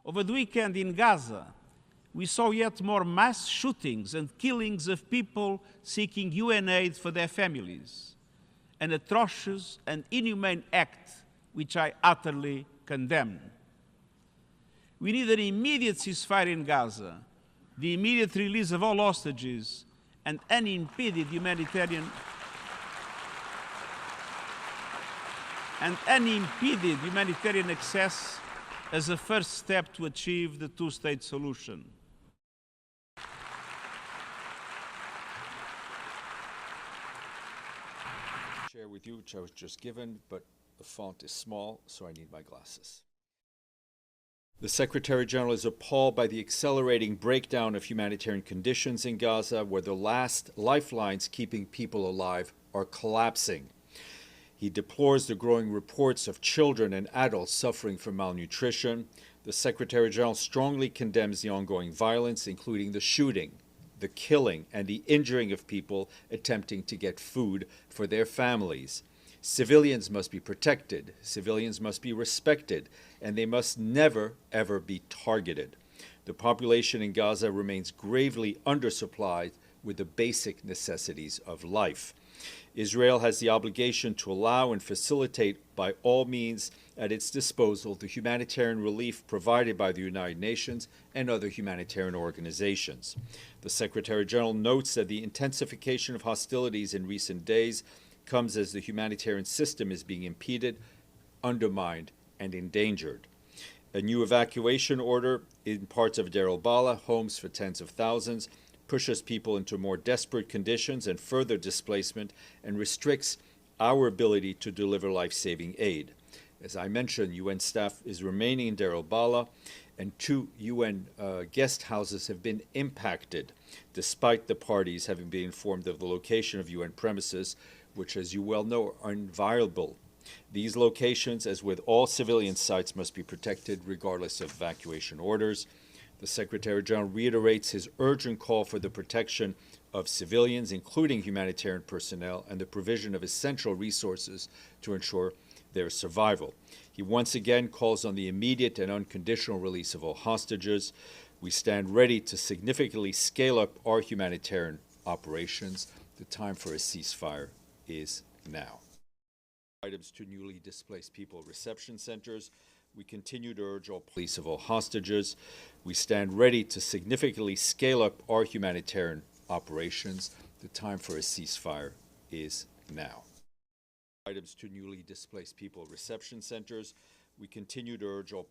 Over the weekend in Gaza, we saw yet more mass shootings and killings of people seeking UN aid for their families, an atrocious and inhumane act which I utterly condemn. We need an immediate ceasefire in Gaza, the immediate release of all hostages, and unimpeded humanitarian access as a first step to achieve the two-state solution. Share with you, which I was just given, but the font is small, so I need my glasses. The Secretary General is appalled by the accelerating breakdown of humanitarian conditions in Gaza, where the last lifelines keeping people alive are collapsing. He deplores the growing reports of children and adults suffering from malnutrition. The Secretary General strongly condemns the ongoing violence, including the shooting, the killing, and the injuring of people attempting to get food for their families. Civilians must be protected, civilians must be respected, and they must never, ever be targeted. The population in Gaza remains gravely undersupplied with the basic necessities of life. Israel has the obligation to allow and facilitate by all means at its disposal the humanitarian relief provided by the United Nations and other humanitarian organizations. The Secretary General notes that the intensification of hostilities in recent days comes as the humanitarian system is being impeded, undermined, and endangered. A new evacuation order in parts of Deir al-Balah, homes for tens of thousands, pushes people into more desperate conditions and further displacement, and restricts our ability to deliver life-saving aid. As I mentioned, UN staff is remaining in Deir al-Balah, and 2 UN guest houses have been impacted, despite the parties having been informed of the location of UN premises, which, as you well know, are inviolable. These locations, as with all civilian sites, must be protected regardless of evacuation orders. The Secretary General reiterates his urgent call for the protection of civilians, including humanitarian personnel, and the provision of essential resources to ensure their survival. He once again calls on the immediate and unconditional release of all hostages. We stand ready to significantly scale up our humanitarian operations. The time for a ceasefire is now. Items to newly displaced people reception centers. We continue to urge all release of all hostages. We stand ready to significantly scale up our humanitarian operations. The time for a ceasefire is now. Items to newly displaced people reception centers. We continue to urge all